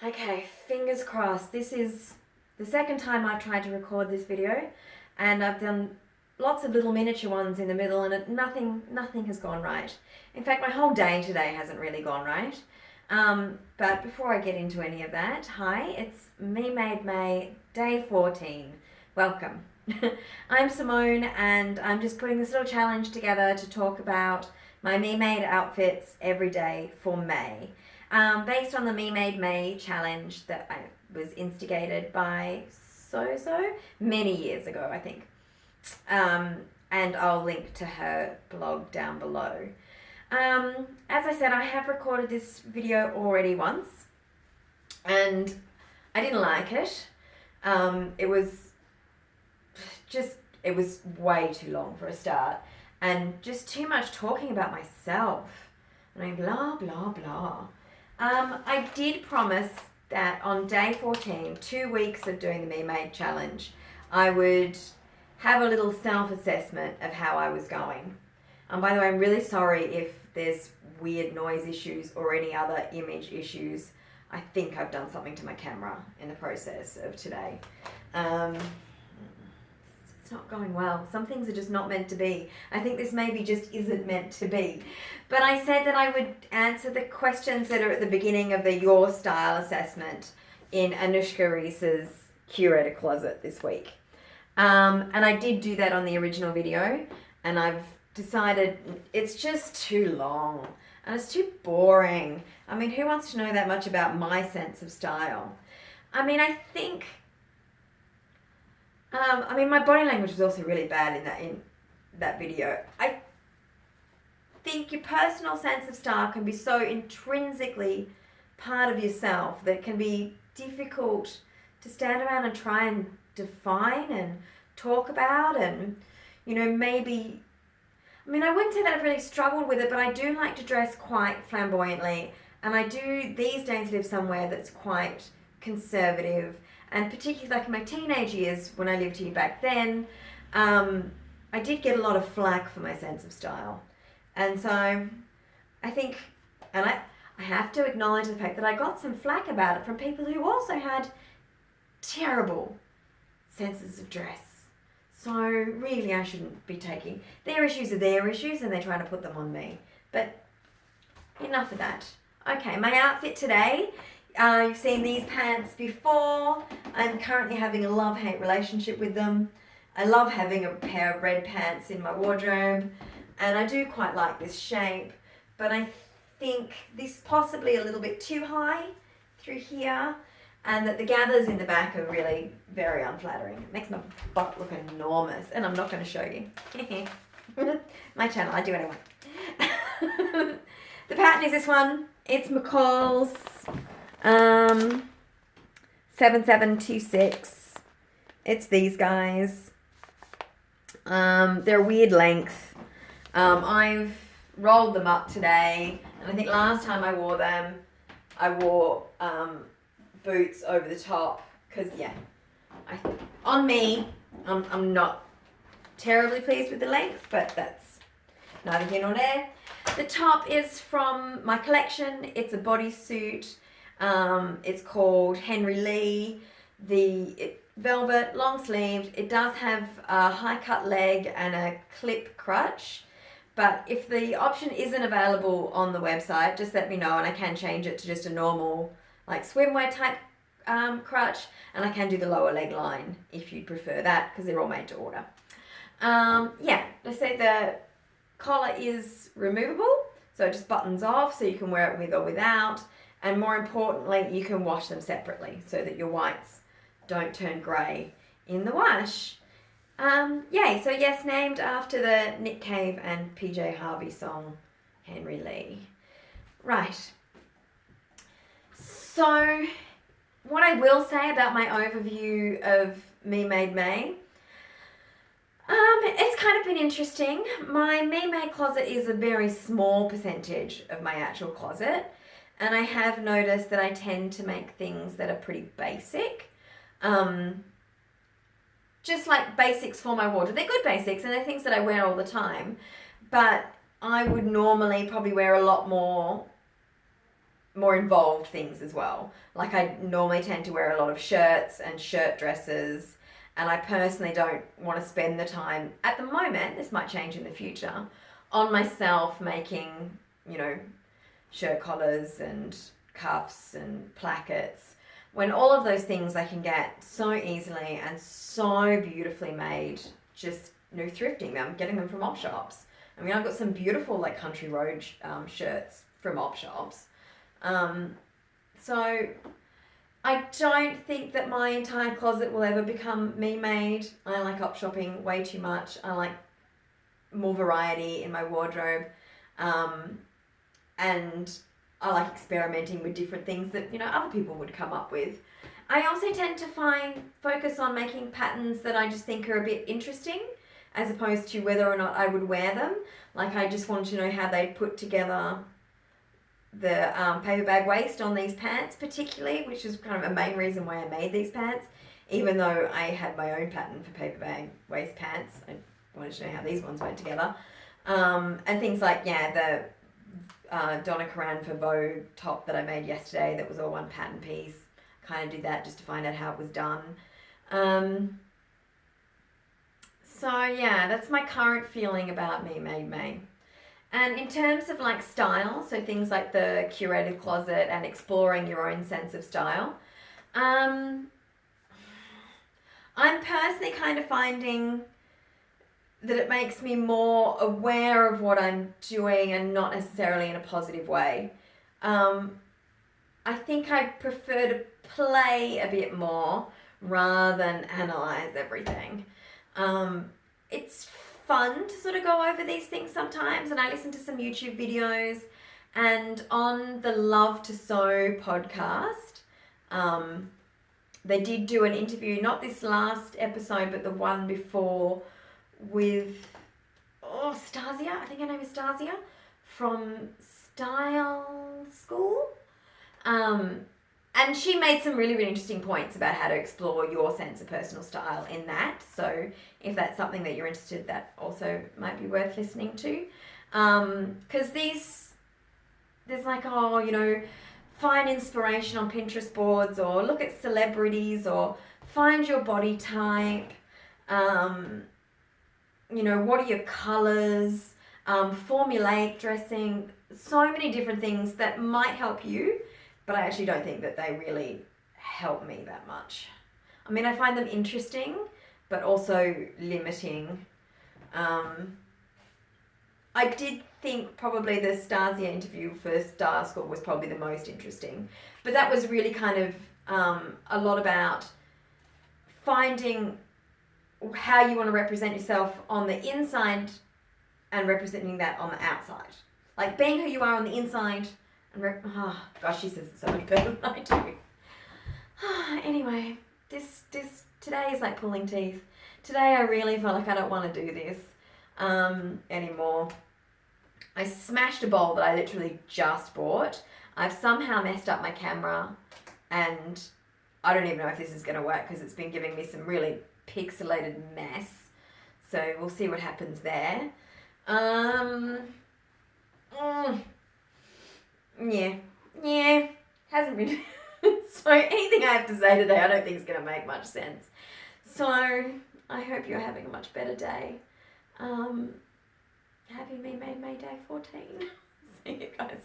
Okay, fingers crossed. This is the second time I've tried to record this video, and I've done lots of little miniature ones in the middle, and nothing has gone right. In fact, my whole day today hasn't really gone right. But before I get into any of that, hi, it's Me Made May, day 14. Welcome. I'm Simone, and I'm just putting this little challenge together to talk about my Me Made outfits every day for May. Based on the Me Made May challenge that was instigated by SOZO many years ago, I think. And I'll link to her blog down below. As I said, I have recorded this video already once, and I didn't like it. It was way too long for a start, and just too much talking about myself. And I blah, blah, blah. I did promise that on day 14, 2 weeks of doing the Me Made challenge, I would have a little self-assessment of how I was going. By the way, I'm really sorry if there's weird noise issues or any other image issues. I think I've done something to my camera in the process of today. It's not going well. Some things are just not meant to be. I think this maybe just isn't meant to be. But I said that I would answer the questions that are at the beginning of the Your Style assessment in Anuschka Rees's Curated closet this week. And I did do that on the original video, and I've decided it's just too long and it's too boring. I mean, who wants to know that much about my sense of style? I mean, I think my body language was also really bad in that video. I think your personal sense of style can be so intrinsically part of yourself that it can be difficult to stand around and try and define and talk about, and maybe, I wouldn't say that I've really struggled with it, but I do like to dress quite flamboyantly, and I do these days live somewhere that's quite conservative. And particularly like in my teenage years, when I lived here back then, I did get a lot of flack for my sense of style. And so I think, and I have to acknowledge the fact that I got some flack about it from people who also had terrible senses of dress. So really I shouldn't be taking, their issues are their issues and they're trying to put them on me. But enough of that. Okay, my outfit today. You've seen these pants before. I'm currently having a love-hate relationship with them. I love having a pair of red pants in my wardrobe, and I do quite like this shape, but I think this is possibly a little bit too high through here, and that the gathers in the back are really very unflattering. It makes my butt look enormous, and I'm not going to show you. My channel, I do what I want. The pattern is this one. It's McCalls. 7726. It's these guys. They're weird length. I've rolled them up today, and I think last time I wore them, I wore boots over the top, because on me, I'm not terribly pleased with the length, but that's neither here nor there. The top is from my collection. It's a bodysuit. It's called Henry Lee. Velvet, long sleeved. It does have a high cut leg and a clip crutch, but if the option isn't available on the website, just let me know and I can change it to just a normal like swimwear type crutch, and I can do the lower leg line if you'd prefer that, because they're all made to order. They say the collar is removable, so it just buttons off, so you can wear it with or without. And more importantly, you can wash them separately so that your whites don't turn grey in the wash. So yes, named after the Nick Cave and PJ Harvey song, Henry Lee. Right. So, what I will say about my overview of Me Made May, it's kind of been interesting. My Me Made closet is a very small percentage of my actual closet. And I have noticed that I tend to make things that are pretty basic. Just like basics for my wardrobe. They're good basics and they're things that I wear all the time. But I would normally probably wear a lot more more involved things as well. Like I normally tend to wear a lot of shirts and shirt dresses, and I personally don't want to spend the time at the moment, this might change in the future, on myself making, you know, shirt collars and cuffs and plackets, when all of those things I can get so easily and so beautifully made, just, you know, thrifting them, getting them from op shops. I mean, I've got some beautiful like country road shirts from op shops. So I don't think that my entire closet will ever become me made. I like op shopping way too much. I like more variety in my wardrobe. And I like experimenting with different things that, you know, other people would come up with. I also tend to focus on making patterns that I just think are a bit interesting, as opposed to whether or not I would wear them. Like I just wanted to know how they put together the paper bag waist on these pants particularly, which is kind of a main reason why I made these pants, even though I had my own pattern for paper bag waist pants. I wanted to know how these ones went together. And things like, yeah, the Donna Karan for Vogue top that I made yesterday that was all one pattern piece. Kind of did that just to find out how it was done. So yeah, that's my current feeling about Me Made May. And in terms of like style, so things like the curated closet and exploring your own sense of style, I'm personally kind of finding that it makes me more aware of what I'm doing and not necessarily in a positive way. I think I prefer to play a bit more rather than analyze everything. It's fun to sort of go over these things sometimes, and I listen to some YouTube videos, and on the Love to Sew podcast, they did do an interview, not this last episode, but the one before, with Stasia, I think her name is Stasia, from Style School. And she made some really, really interesting points about how to explore your sense of personal style in that. So if that's something that you're interested, that also might be worth listening to. Because there's like, you know, find inspiration on Pinterest boards, or look at celebrities, or find your body type. You know, what are your colors? Formulaic dressing, so many different things that might help you. But I actually don't think that they really help me that much. I mean, I find them interesting, but also limiting. I did think probably the Stasia interview for Star School was probably the most interesting. But that was really kind of a lot about finding how you want to represent yourself on the inside and representing that on the outside. Like being who you are on the inside. Gosh, she says it so much better than I do. Anyway, this today is like pulling teeth. Today I really feel like I don't want to do this anymore. I smashed a bowl that I literally just bought. I've somehow messed up my camera, and I don't even know if this is going to work because it's been giving me some really pixelated mess. So we'll see what happens there. Yeah, hasn't been. So anything I have to say today, I don't think is going to make much sense. So I hope you're having a much better day. Happy Me Made May Day 14. See you guys.